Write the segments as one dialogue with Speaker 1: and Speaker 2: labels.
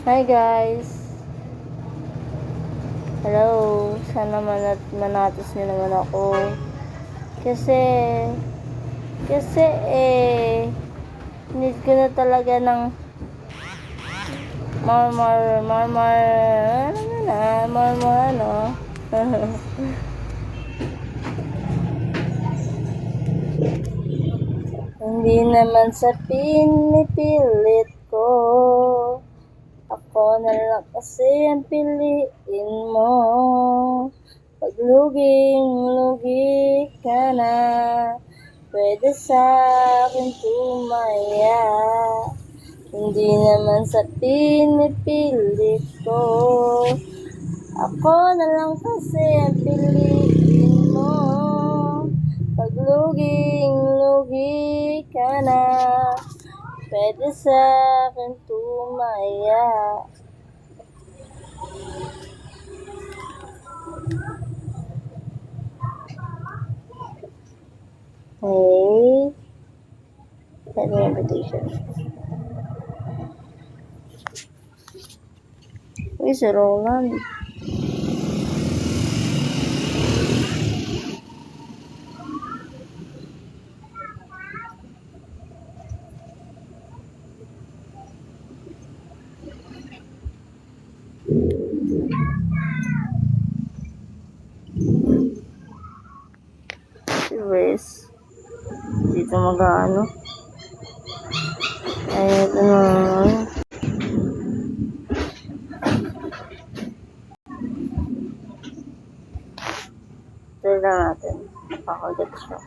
Speaker 1: Hi guys! Hello! Sana manatos nyo naman ako. Kasi need ko na talaga ng Hindi naman sa pinipilit ko. Ako na lang kasi ang piliin mo. Pagluging-lugi ka na, pwede sa akin tumaya. Hindi naman sa pinipilit ko. Ako na lang kasi ang piliin mo. Pagluging-lugi ka na, pwede sa akin tumaya. Hey, send me invitation. Uy, si Roland. Si Wes. Dito mag-ano. Ay, ito naman. Try lang natin. Pakagat siya.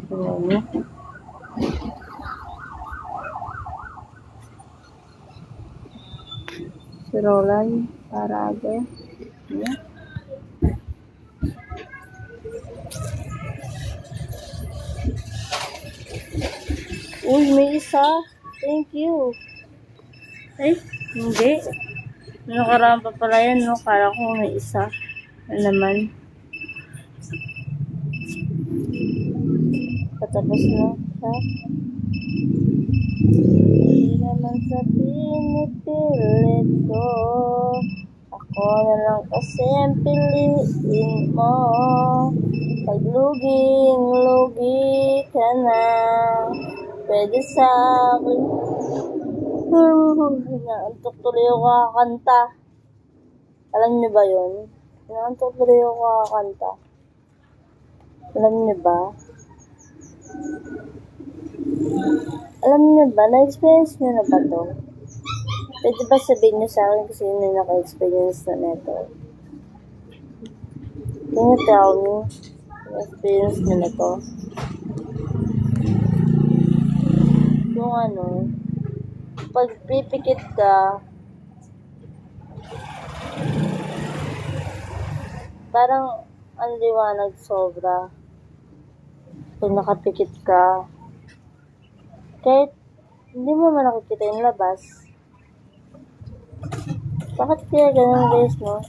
Speaker 1: Tingnan niyo. Si Roland. Parade. Yeah. Uy, may isa. Thank you. Ay, hindi. Nakaraan pa pala yan, no? Kala ko may isa. Ano naman? Patapos na siya. Hindi naman sa pinipilit ko. Ako na lang kasi ang piliin mo. Pagluging-lugi ka na, pwede sa akin. Inaantok tuloy ako kakanta. Alam niyo ba yun? Inaantok tuloy ako kakanta. Alam niyo ba? Alam niyo ba? Na-experience niyo na ba to? Pwede ba sabihin niyo sa akin kasi yun na naka-experience na neto? Can you tell me? Na-experience niyo na to? Yung ano, pag pipikit ka, parang ang liwanag sobra. Pag nakapikit ka, kahit hindi mo man nakikita yung labas. Bakit kaya ganun guys, no?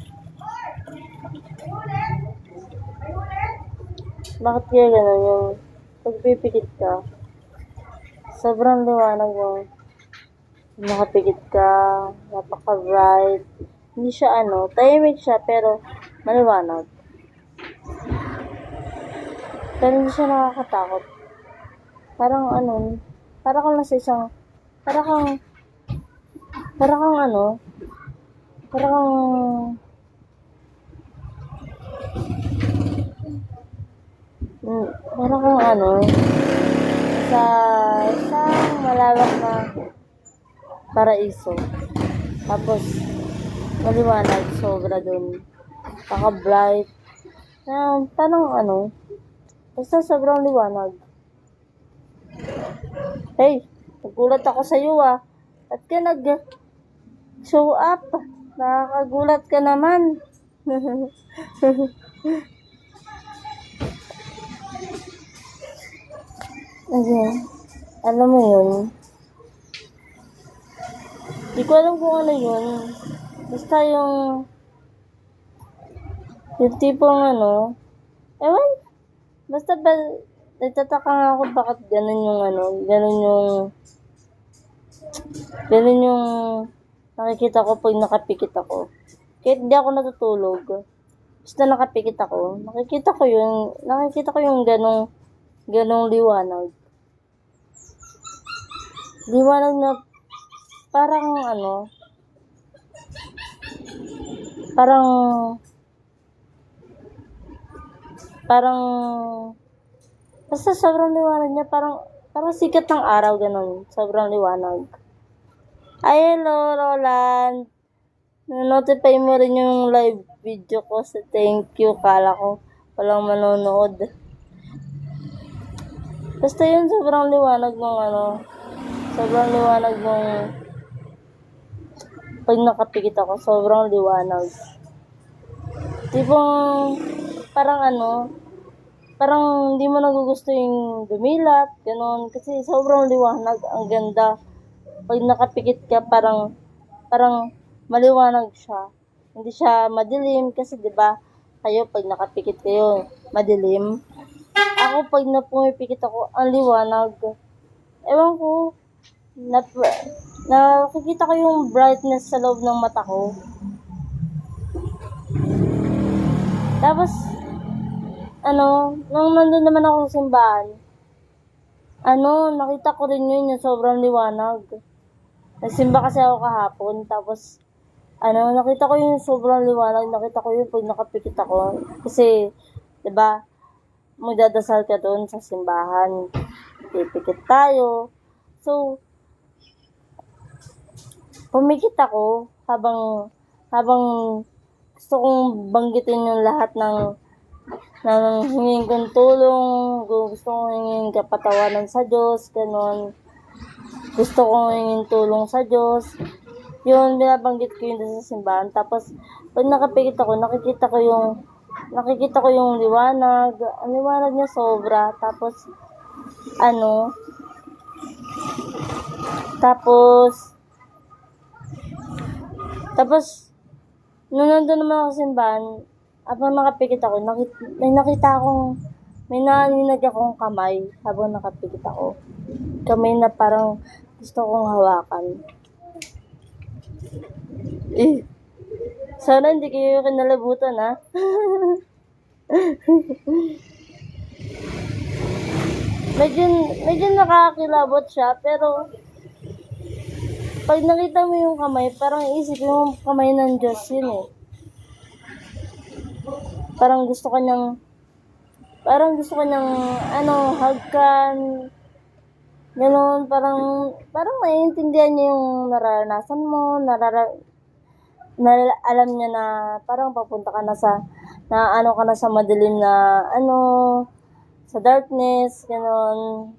Speaker 1: Bakit kaya ganun yung pag pipikit ka, sobrang liwanag mo. Nakapikit ka, napaka-bright. Hindi siya tahimik siya pero maliwanag. Pero hindi siya nakakatakot. Parang parang kang nasa isang, parang kang sa isang malawak na paraiso. Tapos, maliwanag, sobra dun. Paka-bright. Parang basta sobrang liwanag. Hey, nagulat ako sa iyo ah. Ba't ka nag-show up? Nakakagulat ka naman. Okay. Alam mo yun? Di ko alam kung ano yun. Basta yung tipong ewan. Basta nagtataka nga ako bakit ganun yung Ganun yung nakikita ko pag nakapikit ako. Kahit di ako natutulog, basta nakapikit ako, nakikita ko yung ganong liwanag. Liwanag na parang parang parang basta sobrang liwanag niya, parang sikat ng araw, ganun. Sobrang liwanag. Ay, hello, Roland. Notify mo rin yung live video ko sa thank you. Kala ko walang manonood. Basta yun, sobrang liwanag ng sobrang liwanag ng pag nakapikit ako, sobrang liwanag. Tipong parang parang hindi mo nagugusto yung dumilat, ganun. Kasi sobrang liwanag, ang ganda. Pag nakapikit ka, parang maliwanag siya. Hindi siya madilim kasi 'di ba? Kayo pag nakapikit kayo, madilim. Ako pag pumipikit ako, ang liwanag. Ewan ko, nakikita ko yung brightness sa loob ng mata ko. Tapos nung nandun naman ako sa simbahan, nakita ko rin yun, yung sobrang liwanag. Nagsimba kasi ako kahapon, tapos nakita ko yung sobrang liwanag, nakita ko yun pag nakapikit ako. Kasi, 'di ba, magdadasal ka doon sa simbahan, pipikit tayo. So, pumikit ako habang gusto kong banggitin yung lahat ng hingin kong tulong, gusto kong hingin kapatawanan sa Diyos, gano'n. Gusto kong hingin tulong sa Diyos. Yun, binabanggit ko yun sa simbahan. Tapos, pag nakapikit ako, nakikita ko yung liwanag. Ang liwanag niya sobra. Tapos, nung nandun naman ako sa simbahan, habang nakapikit ako, may naninig akong kamay habang nakapikit ako. Kamay na parang gusto kong hawakan. Sana hindi kayo kinalabutan, ha? medyo nakakakilabot siya, pero pag nakita mo yung kamay, parang isip yung kamay ng Diyos yun eh. Parang gusto ko niyang hagkan. Ganoon, parang naiintindihan niya yung nararanasan mo, alam niya na parang papunta ka na sa madilim na sa darkness, ganoon.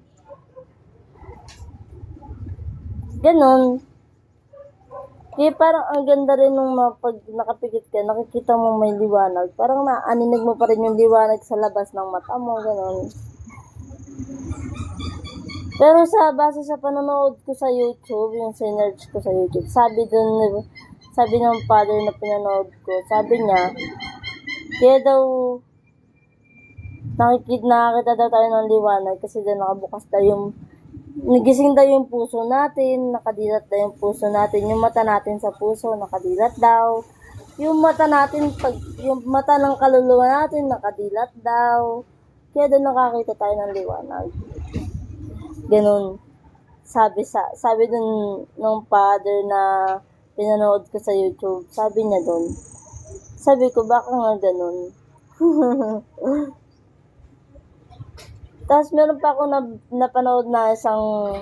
Speaker 1: Kaya parang ang ganda rin nung pag nakapikit ka, nakikita mo may liwanag. Parang naaninig mo pa rin yung liwanag sa labas ng mata mo, gano'n. Pero base sa panonood ko sa YouTube, yung sinerge ko sa YouTube, sabi ng father na pinanood ko, sabi niya, kaya daw, nakakita daw tayo ng liwanag kasi daw nakabukas tayo nagising daw yung puso natin, nakadilat daw yung puso natin, yung mata natin sa puso, nakadilat daw. Yung mata ng kaluluwa natin, nakadilat daw. Kaya daw nakakita tayo ng liwanag. Ganun. Sabi dun nung father na pinanood ko sa YouTube, sabi niya dun. Sabi ko, baka nga ganun. Tapos meron pa ako napanood na isang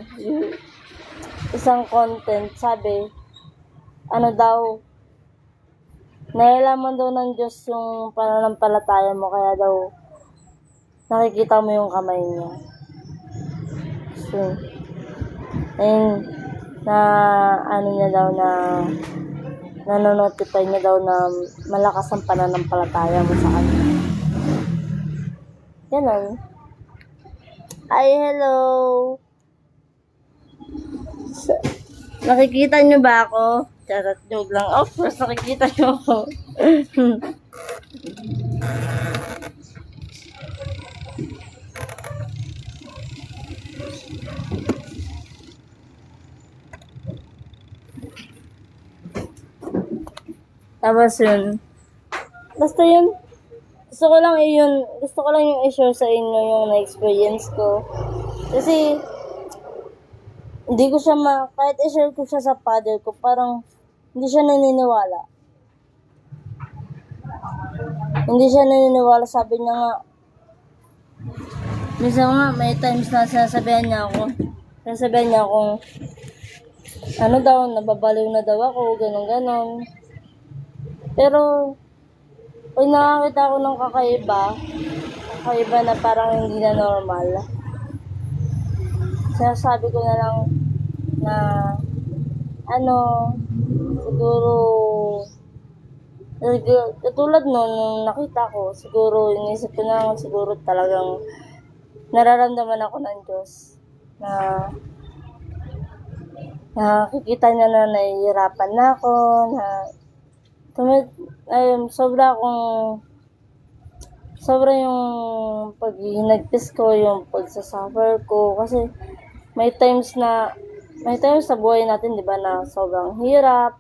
Speaker 1: content, sabi, nailaman daw ng Diyos yung pananampalataya mo, kaya daw nakikita mo yung kamay niya. So, ayun, niya daw nanonotify niya daw na malakas ang pananampalataya mo sa kanya. Ganun. Ay, hello. Nakikita niyo ba ako? Charot, joke lang. Of course, nakikita niyo ako. Tapos yun, basta yun, gusto ko lang yung i-share sa inyo yung na-experience ko. Kasi, hindi ko siya kahit i-share ko siya sa father ko, parang hindi siya naniniwala. Hindi siya naniniwala, sabi niya nga, minsan nga, may times na sinasabihan niya akong, ano daw, nababaliw na daw ako, ganon. Pero, pag nakakita ko ng kakaiba na parang hindi na normal, sinasabi ko na lang na, siguro, katulad nung nakita ko, siguro, inisip ko na siguro talagang nararamdaman ako ng Diyos na nakikita niya na nahihirapan na ako, sobra yung paghinagpis ko, yung pagsasuffer ko, kasi may times sa buhay natin, di ba, na sobrang hirap,